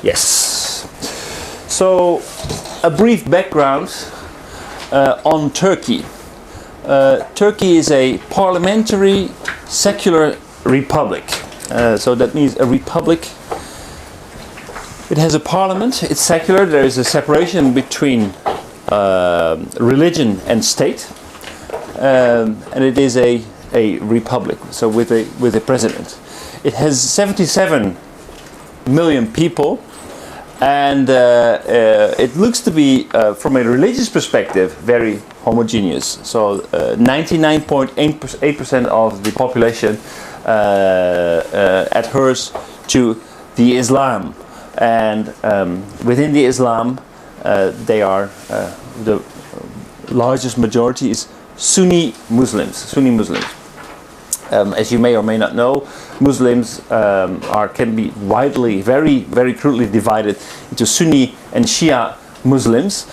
Yes. So, a brief background on Turkey. Turkey is a parliamentary secular republic. So that means a republic. It has a parliament, it's secular, there is a separation between religion and state. And it is a republic, so with a president. It has 77 million people. And it looks to be, from a religious perspective, very homogeneous. So 99.8% of the population adheres to the Islam. And within the Islam, they are the largest majority is Sunni Muslims. As you may or may not know, Muslims can be widely, very, very crudely divided into Sunni and Shia Muslims.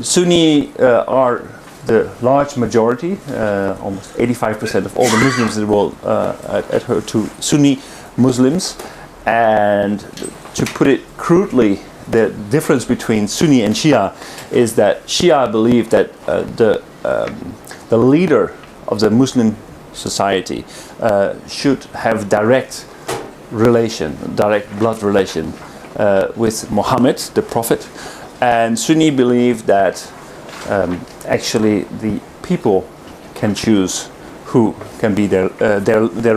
Sunni are the large majority, almost 85% of all the Muslims in the world adhere to Sunni Muslims. And to put it crudely, the difference between Sunni and Shia is that Shia believe that the leader of the Muslim society should have direct blood relation with Muhammad, the Prophet, and Sunni believe that actually the people can choose who can be their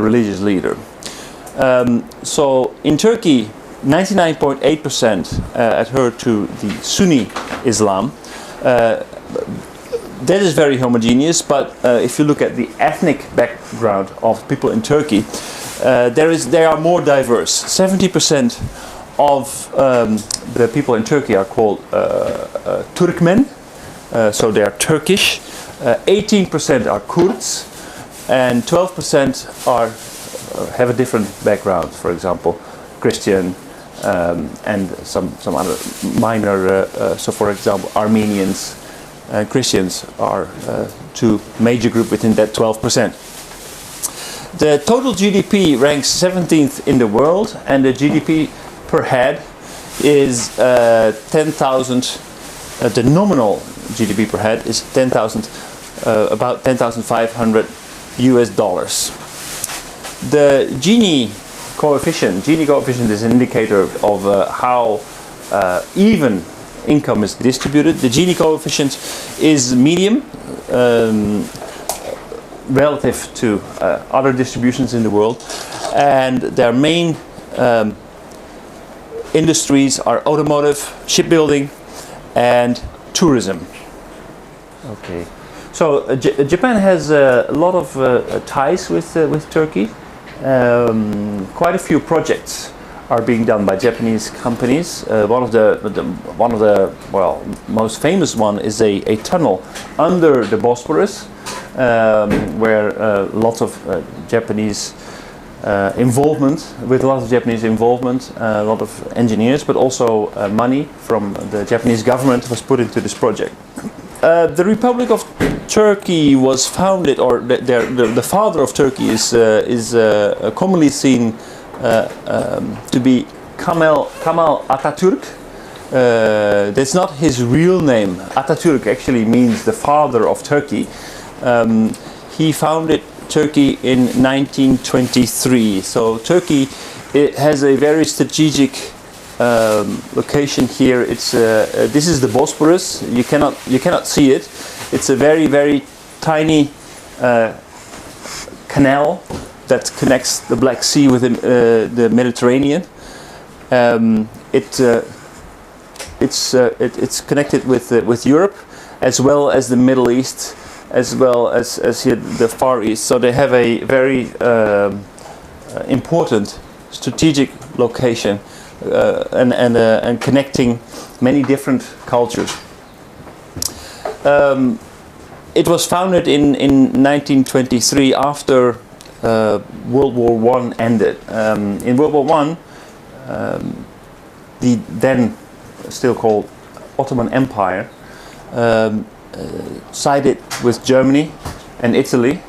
religious leader. So in Turkey, 99.8% adhere to the Sunni Islam. That is very homogeneous, but if you look at the ethnic background of people in Turkey, they are more diverse. 70% of the people in Turkey are called Turkmen, so they are Turkish. 18% are Kurds, and 12% have a different background. For example, Christian and some other minor. So, for example, Armenians. Christians are two major groups within that 12%. The total GDP ranks 17th in the world, and the GDP per head is 10,000. The nominal GDP per head is about 10,500 US dollars. The Gini coefficient is an indicator of how even income is distributed. The Gini coefficient is medium relative to other distributions in the world, and their main industries are automotive, shipbuilding, and tourism. Okay, so Japan has a lot of ties with Turkey. Quite a few projects are being done by Japanese companies. One of the most famous one is a tunnel under the Bosphorus, where lots of Japanese involvement, a lot of engineers, but also money from the Japanese government was put into this project. The Republic of Turkey was founded, or the father of Turkey is commonly seen to be Kemal Atatürk. That's not his real name. Atatürk actually means the father of Turkey. He founded Turkey in 1923. So Turkey, it has a very strategic location here. It's this is the Bosphorus. You cannot see it. It's a very, very tiny canal that connects the Black Sea with the Mediterranean. It's connected with Europe, as well as the Middle East, as well as here the Far East. So they have a very important strategic location and connecting many different cultures. It was founded in 1923 after World War I ended. In World War I, the then still called Ottoman Empire sided with Germany and Italy,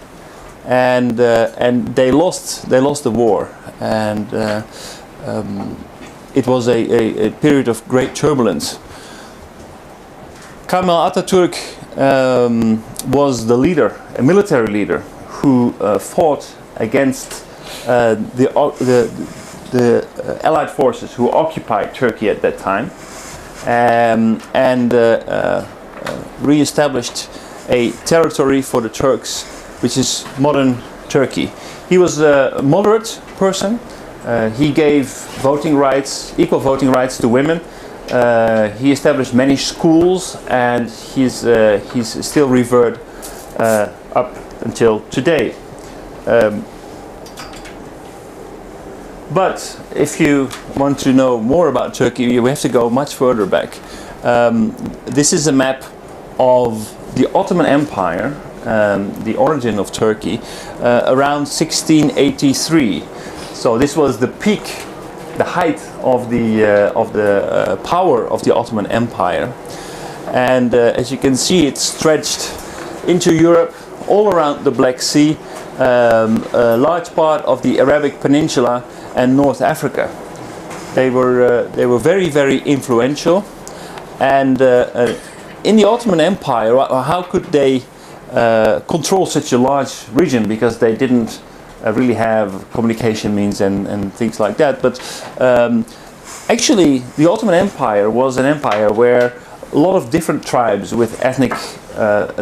and they lost the war, and it was a period of great turbulence. Kemal Atatürk was the leader, a military leader, who fought against the Allied forces who occupied Turkey at that time, and re-established a territory for the Turks, which is modern Turkey. He was a moderate person. He gave voting rights, equal voting rights to women. He established many schools, and he's still revered up until today. But if you want to know more about Turkey, you have to go much further back. This is a map of the Ottoman Empire, the origin of Turkey, around 1683. So this was the peak, the height of the power of the Ottoman Empire. And as you can see, it stretched into Europe, all around the Black Sea, a large part of the Arabic Peninsula and North Africa. They were very, very influential, and in the Ottoman Empire, how could they control such a large region, because they didn't really have communication means and things like that. But actually, the Ottoman Empire was an empire where a lot of different tribes with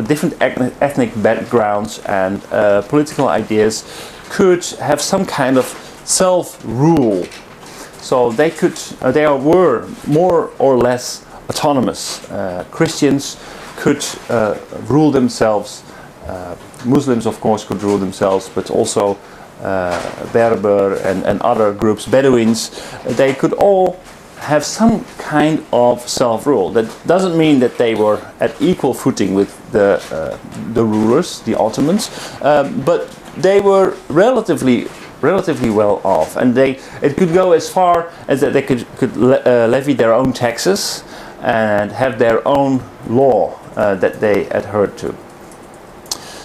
different ethnic backgrounds and political ideas could have some kind of self-rule. So they were more or less autonomous. Christians could rule themselves. Muslims, of course, could rule themselves, but also Berber and other groups, Bedouins, they could all have some kind of self-rule. That doesn't mean that they were at equal footing with the rulers, the Ottomans, but they were relatively well off, and it could go as far as that they could levy their own taxes and have their own law that they adhered to.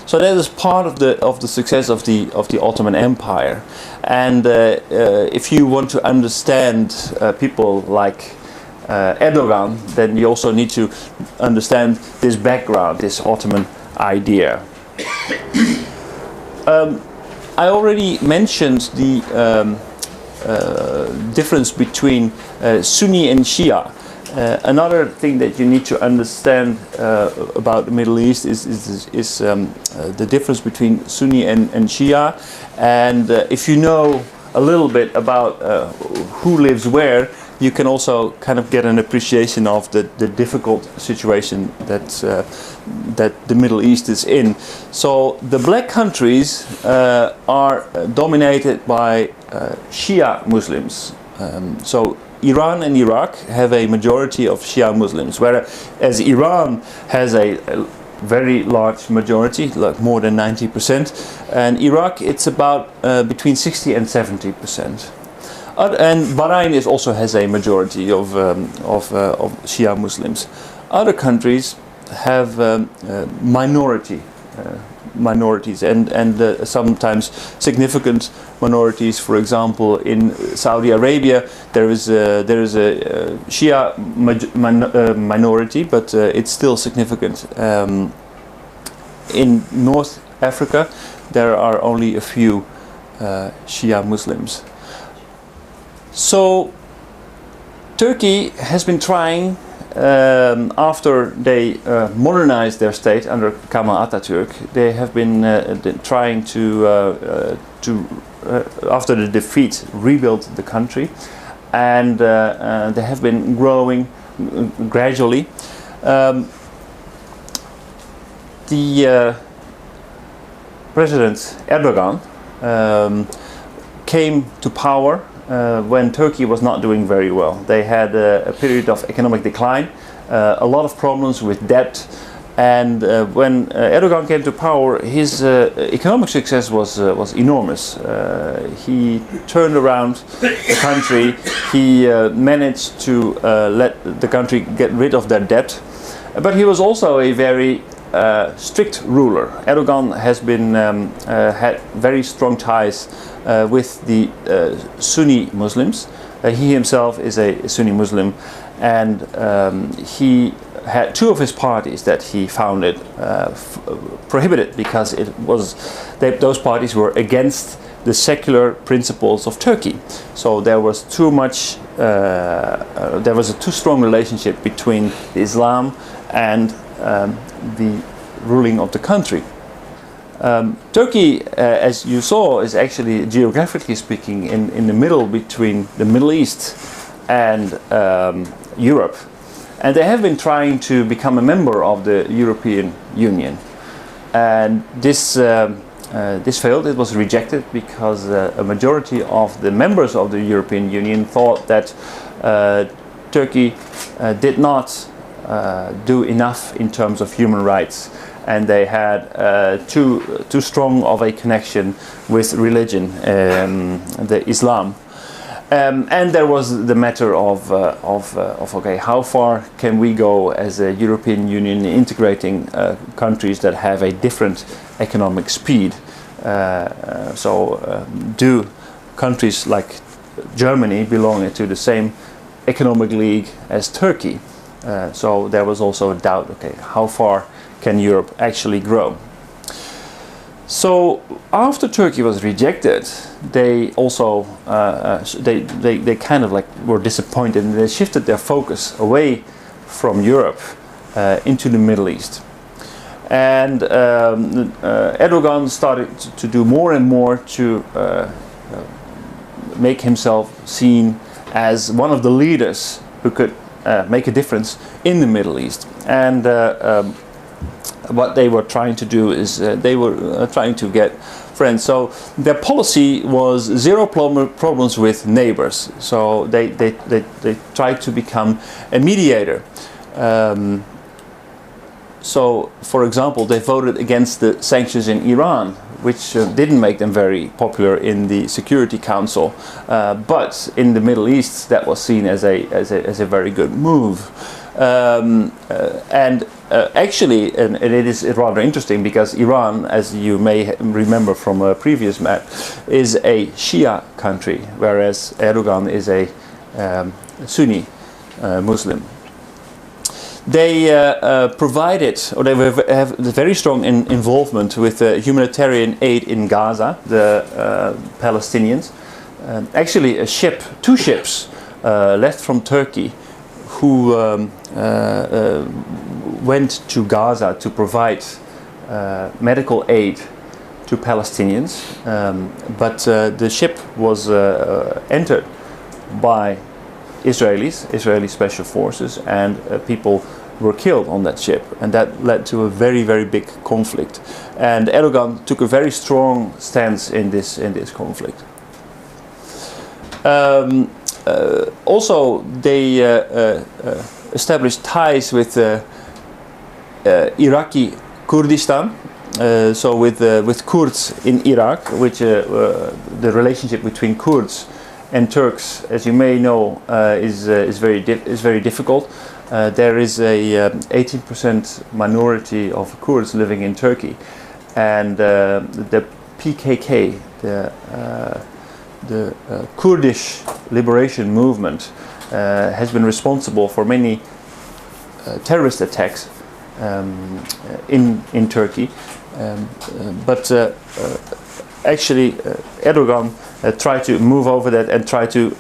So that is part of the success of the Ottoman Empire. And if you want to understand people like Erdogan, then you also need to understand this background, this Ottoman idea. I already mentioned the difference between Sunni and Shia. Another thing that you need to understand about the Middle East is the difference between Sunni and Shia. And if you know a little bit about who lives where, you can also kind of get an appreciation of the difficult situation that the Middle East is in. So the black countries are dominated by Shia Muslims. So Iran and Iraq have a majority of Shia Muslims, whereas Iran has a very large majority, like more than 90%, and Iraq it's about between 60 and 70%. And Bahrain also has a majority of Shia Muslims. Other countries have minorities and sometimes significant minorities. For example, in Saudi Arabia there is a Shia minority, but it's still significant. In North Africa there are only a few Shia Muslims. So Turkey has been trying, after they modernized their state under Kemal Atatürk, they have been trying to after the defeat, rebuild the country, and they have been growing gradually. The President Erdogan came to power when Turkey was not doing very well. They had a period of economic decline, a lot of problems with debt, and when Erdogan came to power, his economic success was enormous. He turned around the country. He managed to let the country get rid of their debt, but he was also a very strict ruler. Erdogan has been had very strong ties with the Sunni Muslims. He himself is a Sunni Muslim, and he had two of his parties that he founded prohibited because those parties were against the secular principles of Turkey. So there was too strong relationship between Islam and the ruling of the country. Turkey, as you saw, is actually, geographically speaking, in the middle between the Middle East and Europe. And they have been trying to become a member of the European Union. And this failed. It was rejected because a majority of the members of the European Union thought that Turkey did not do enough in terms of human rights, and they had too strong of a connection with religion, the Islam. And there was the matter of okay, how far can we go as a European Union integrating countries that have a different economic speed? Do countries like Germany belong to the same economic league as Turkey? So there was also a doubt, okay, how far can Europe actually grow? So after Turkey was rejected, they also they kind of like were disappointed, and they shifted their focus away from Europe into the Middle East. And Erdogan started to do more and more to make himself seen as one of the leaders who could make a difference in the Middle East. And what they were trying to do is they were trying to get friends. So their policy was zero problems with neighbors. So they tried to become a mediator. So, for example, they voted against the sanctions in Iran, which didn't make them very popular in the Security Council. But in the Middle East, that was seen as a very good move. Actually, it is rather interesting because Iran, as you may remember from a previous map, is a Shia country, whereas Erdogan is a Sunni Muslim. They provided, or they have very strong involvement with humanitarian aid in Gaza, the Palestinians. Actually, two ships left from Turkey, who went to Gaza to provide medical aid to Palestinians, but the ship was entered by Israeli special forces, and people were killed on that ship, and that led to a very, very big conflict. And Erdogan took a very strong stance in this conflict. Also, they established ties with Iraqi Kurdistan, so with Kurds in Iraq, which the relationship between Kurds and Turks, as you may know, is very difficult. There is a 18% minority of Kurds living in Turkey, and the PKK, the Kurdish liberation movement, has been responsible for many terrorist attacks in Turkey. But actually, Erdogan tried to move over that and try to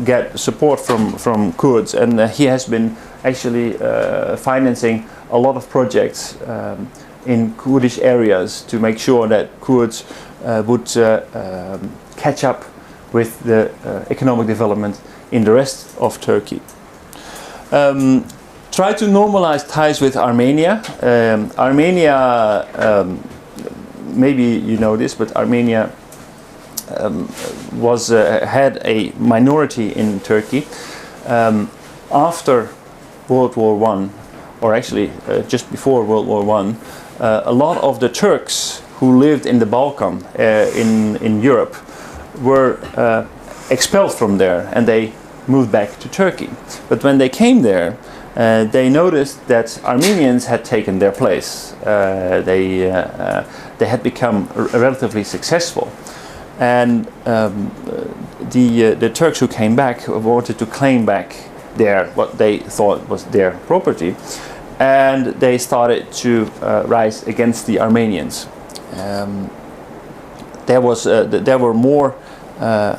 get support from Kurds, and he has been actually financing a lot of projects in Kurdish areas to make sure that Kurds would catch up with the economic development in the rest of Turkey. Try to normalize ties with Armenia. Armenia, maybe you know this, but Armenia had a minority in Turkey. After World War I, or actually just before World War I, a lot of the Turks who lived in the Balkan, in Europe, were expelled from there, and they moved back to Turkey. But when they came there, they noticed that Armenians had taken their place. They had become relatively successful, and the Turks who came back wanted to claim back what they thought was their property, and they started to rise against the Armenians. There were more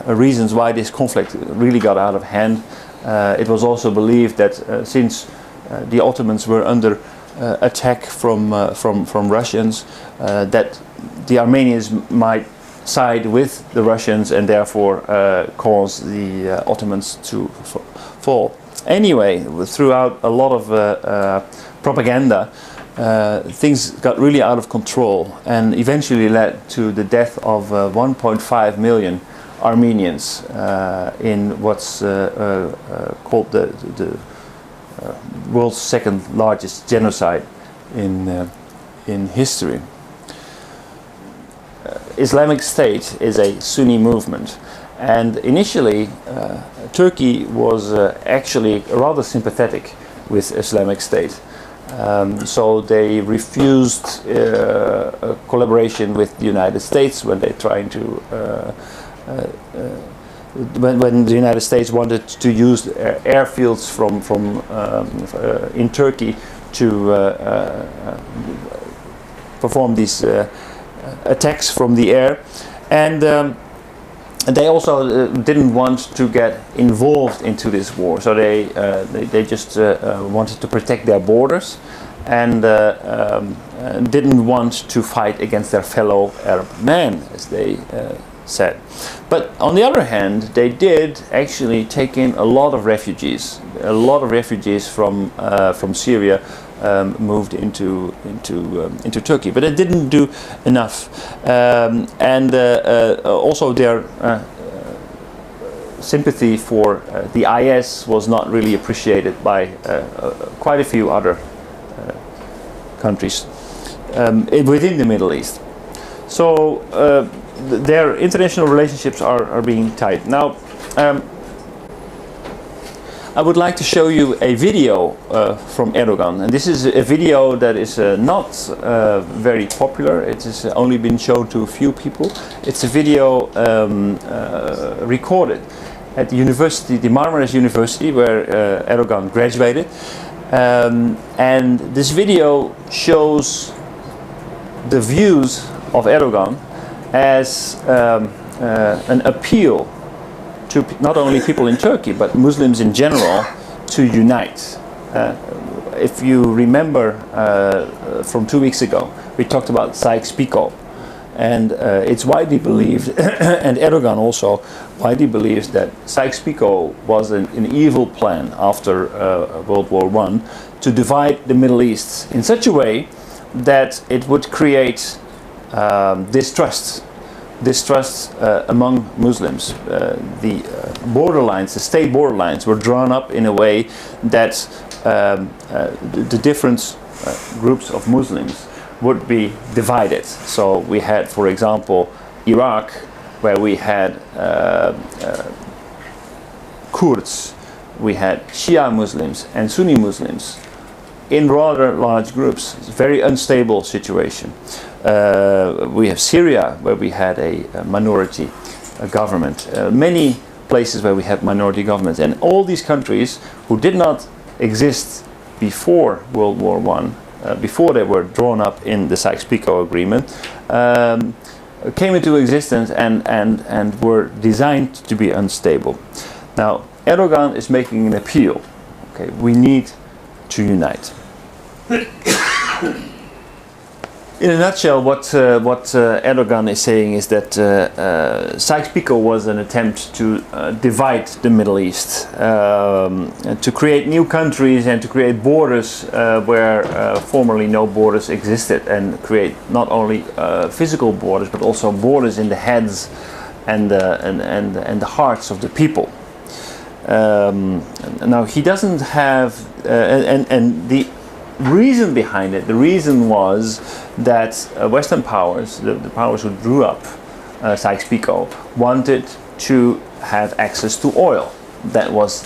reasons why this conflict really got out of hand. It was also believed that since the Ottomans were under attack from Russians, that the Armenians might side with the Russians and therefore cause the Ottomans to fall. Anyway, throughout a lot of propaganda, things got really out of control and eventually led to the death of 1.5 million Armenians in what's called the world's second largest genocide in history. Islamic State is a Sunni movement, and initially Turkey was actually rather sympathetic with Islamic State. So they refused collaboration with the United States when they trying to when the United States wanted to use airfields in Turkey to perform these attacks from the air, and they also didn't want to get involved into this war, so they just wanted to protect their borders and didn't want to fight against their fellow Arab men, as they said. But on the other hand, they did actually take in a lot of refugees. A lot of refugees from Syria moved into Turkey, but it didn't do enough, and also their sympathy for the IS was not really appreciated by quite a few other countries within the Middle East. So their international relationships are being tight. Now, I would like to show you a video from Erdogan, and this is a video that is not very popular. It has only been shown to a few people. It's a video recorded at the university, the Marmaris University, where Erdogan graduated, and this video shows the views of Erdogan as an appeal to not only people in Turkey but Muslims in general to unite. If you remember from 2 weeks ago, we talked about Sykes-Picot, and it's widely believed, and Erdogan also widely believes, that Sykes-Picot was an evil plan after World War I to divide the Middle East in such a way that it would create distrust among Muslims. The borderlines, the state borderlines, were drawn up in a way that the different groups of Muslims would be divided. So we had, for example, Iraq, where we had Kurds, we had Shia Muslims and Sunni Muslims in rather large groups. It's a very unstable situation. We have Syria, where we had a minority government. Many places where we have minority governments, and all these countries who did not exist before World War I, before they were drawn up in the Sykes-Picot Agreement, came into existence and were designed to be unstable. Now, Erdogan is making an appeal. Okay, we need to unite. In a nutshell, what Erdogan is saying is that Sykes-Picot was an attempt to divide the Middle East, to create new countries and to create borders where formerly no borders existed, and create not only physical borders but also borders in the heads and the hearts of the people. Now he doesn't have, and the reason behind it, the reason was that Western powers, the powers who drew up Sykes-Picot, wanted to have access to oil. That was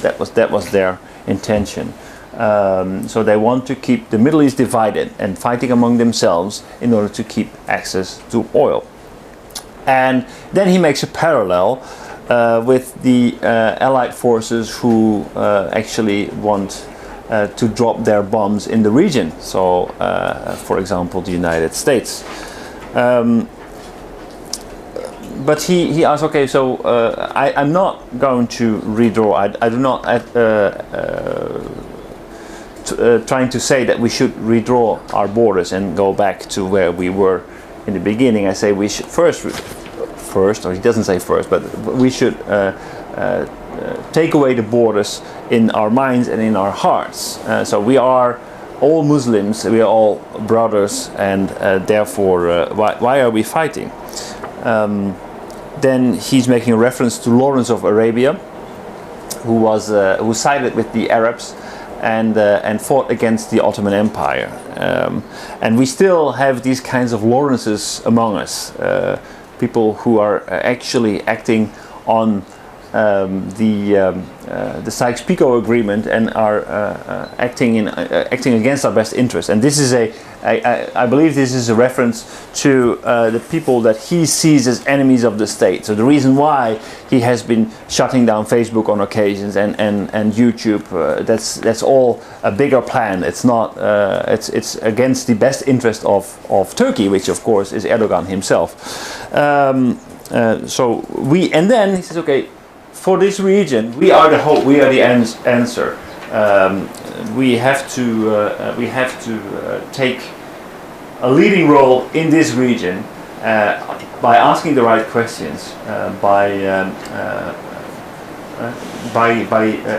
their intention. So they want to keep the Middle East divided and fighting among themselves in order to keep access to oil. And then he makes a parallel with the Allied forces who actually want to drop their bombs in the region. So, for example, the United States. But he asks, okay, so I'm not going to redraw. I do not trying to say that we should redraw our borders and go back to where we were in the beginning. I say we should first, or he doesn't say first, but we should take away the borders in our minds and in our hearts. So we are all Muslims, we are all brothers, and therefore why are we fighting? Then he's making a reference to Lawrence of Arabia, who sided with the Arabs and fought against the Ottoman Empire. And we still have these kinds of Lawrences among us, people who are actually acting on the Sykes-Picot Agreement and are acting against our best interest. And this is I believe this is a reference to the people that he sees as enemies of the state. So the reason why he has been shutting down Facebook on occasions and YouTube, that's all a bigger plan. It's not. It's against the best interest of Turkey, which of course is Erdogan himself. And then he says, okay, for this region, we are the hope. We are the answer. We have to take a leading role in this region by asking the right questions, by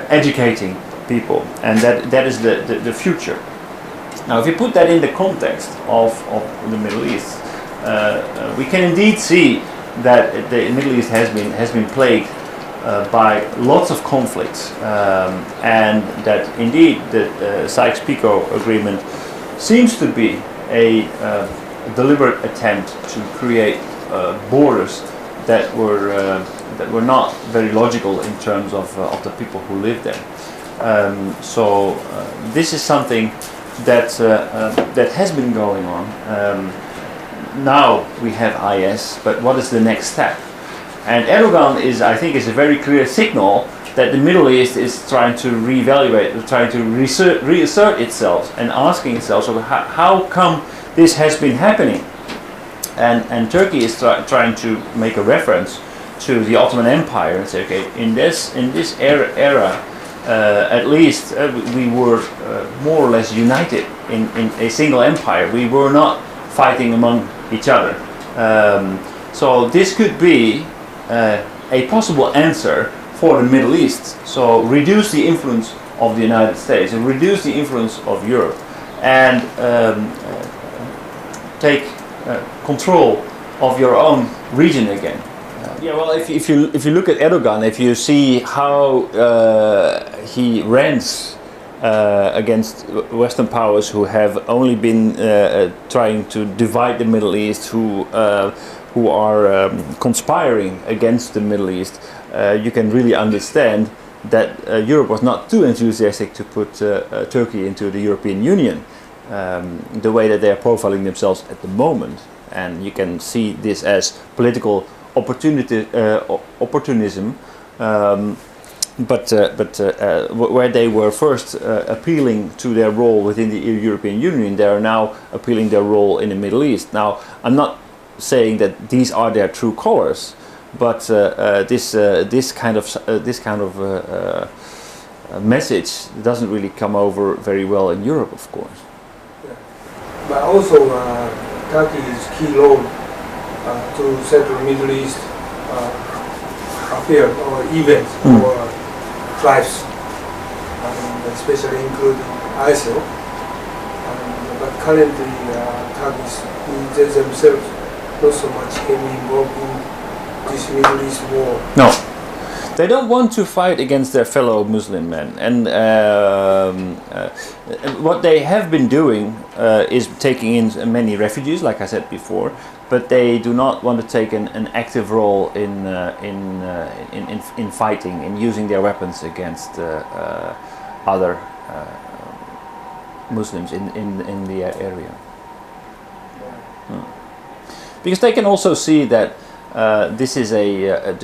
educating people, and that is the future. Now, if you put that in the context of the Middle East, we can indeed see that the Middle East has been plagued by lots of conflicts, and that indeed the Sykes-Picot Agreement seems to be a deliberate attempt to create borders that were not very logical in terms of the people who live there. So this is something that has been going on. Now we have IS, but what is the next step? And Erdogan I think is a very clear signal that the Middle East is trying to reevaluate, trying to reassert itself and asking itself, so how come this has been happening? And Turkey is trying to make a reference to the Ottoman Empire and say, okay, in this era, at least we were more or less united in a single empire. We were not fighting among each other. So this could be a possible answer for the Middle East. So reduce the influence of the United States and reduce the influence of Europe, and take control of your own region again. Yeah, well, if you look at Erdogan, if you see how he rants against Western powers who have only been trying to divide the Middle East, who are conspiring against the Middle East, you can really understand that Europe was not too enthusiastic to put Turkey into the European Union, the way that they are profiling themselves at the moment. And you can see this as political opportunism, but where they were first appealing to their role within the European Union, they are now appealing their role in the Middle East. Now, I'm not saying that these are their true colors, but this kind of message doesn't really come over very well in Europe, of course. Yeah. But also, Turkey's key role to set the Middle East affair or events or tribes, especially including ISIL. But currently, Turkish themselves not so much heavily involved in this Middle East war. No, they don't want to fight against their fellow Muslim men, and what they have been doing is taking in many refugees, like I said before, but they do not want to take an active role in fighting and using their weapons against other Muslims in the area. Because they can also see that this is a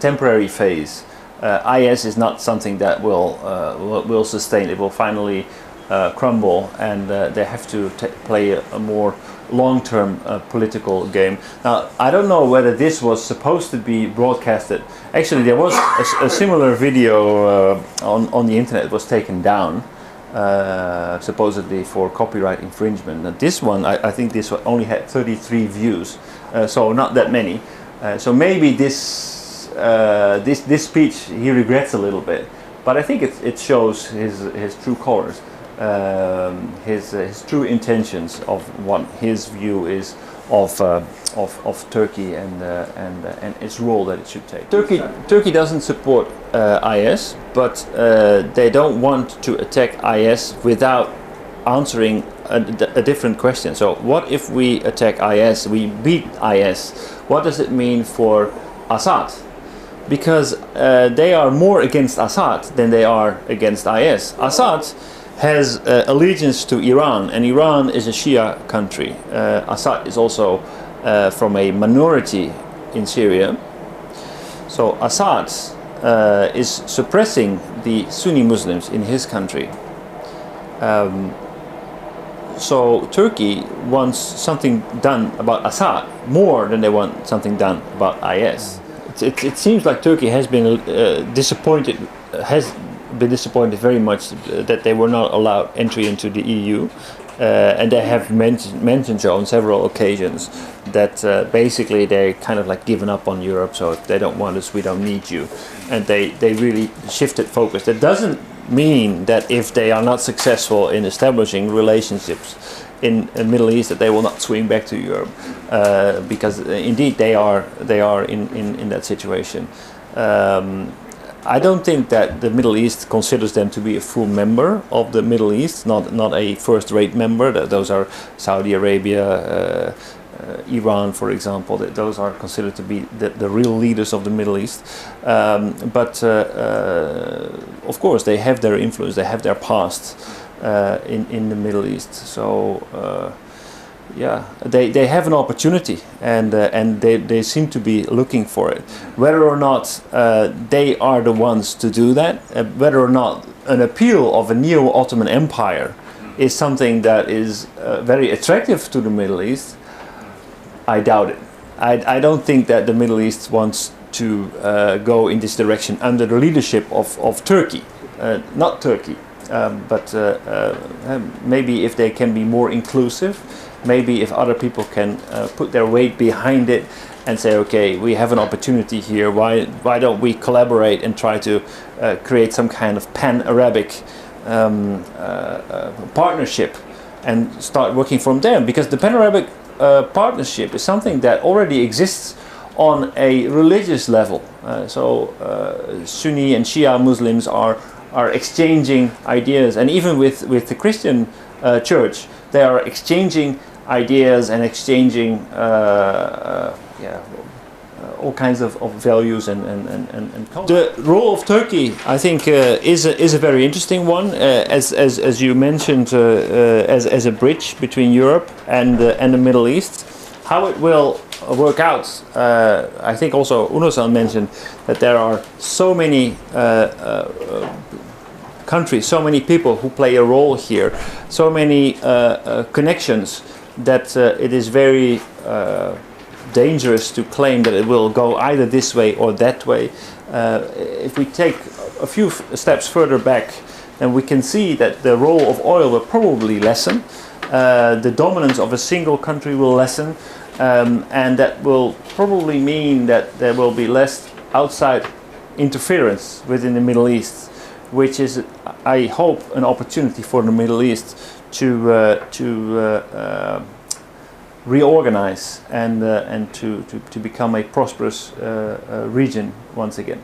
temporary phase. IS is not something that will sustain. It will finally crumble, and they have to play a more long-term political game. Now, I don't know whether this was supposed to be broadcasted. Actually, there was a similar video on the internet. It was taken down, supposedly for copyright infringement. Now, this one, I think this one only had 33 views, so not that many. So maybe this speech he regrets a little bit, but I think it shows his true colors. His true intentions of what his view is of Turkey and its role that it should take. Turkey doesn't support IS, but they don't want to attack IS without answering a different question. So what if we attack IS, we beat IS? What does it mean for Assad? Because they are more against Assad than they are against IS. Assad has allegiance to Iran, and Iran is a Shia country. Assad is also from a minority in Syria. So Assad is suppressing the Sunni Muslims in his country. So Turkey wants something done about Assad more than they want something done about IS. It seems like Turkey has been disappointed very much that they were not allowed entry into the EU, and they have mentioned so on several occasions that basically they kind of like given up on Europe. So if they don't want us, we don't need you, and they really shifted focus. That doesn't mean that if they are not successful in establishing relationships in the Middle East that they will not swing back to Europe, because indeed they are in that situation. I don't think that the Middle East considers them to be a full member of the Middle East, not a first-rate member. Those are Saudi Arabia, Iran, for example. Those are considered to be the real leaders of the Middle East. But of course, they have their influence, they have their past in the Middle East. So yeah, they have an opportunity, and they seem to be looking for it. Whether or not they are the ones to do that, whether or not an appeal of a new Ottoman Empire is something that is very attractive to the Middle East, I doubt it. I don't think that the Middle East wants to go in this direction under the leadership of Turkey, not Turkey, but maybe if they can be more inclusive. Maybe if other people can put their weight behind it and say, okay, we have an opportunity here, why don't we collaborate and try to create some kind of pan-Arabic partnership and start working from there? Because the pan-Arabic partnership is something that already exists on a religious level. So Sunni and Shia Muslims are exchanging ideas, and even with the Christian church, they are exchanging ideas and exchanging all kinds of values and culture. The role of Turkey, I think, is a very interesting one, as you mentioned, as a bridge between Europe and the Middle East. How it will work out, I think also Uno-san mentioned that there are so many countries, so many people who play a role here, so many connections, that it is very dangerous to claim that it will go either this way or that way. If we take a few steps further back, then we can see that the role of oil will probably lessen, the dominance of a single country will lessen, and that will probably mean that there will be less outside interference within the Middle East, which is, I hope, an opportunity for the Middle East to reorganize and to become a prosperous region once again.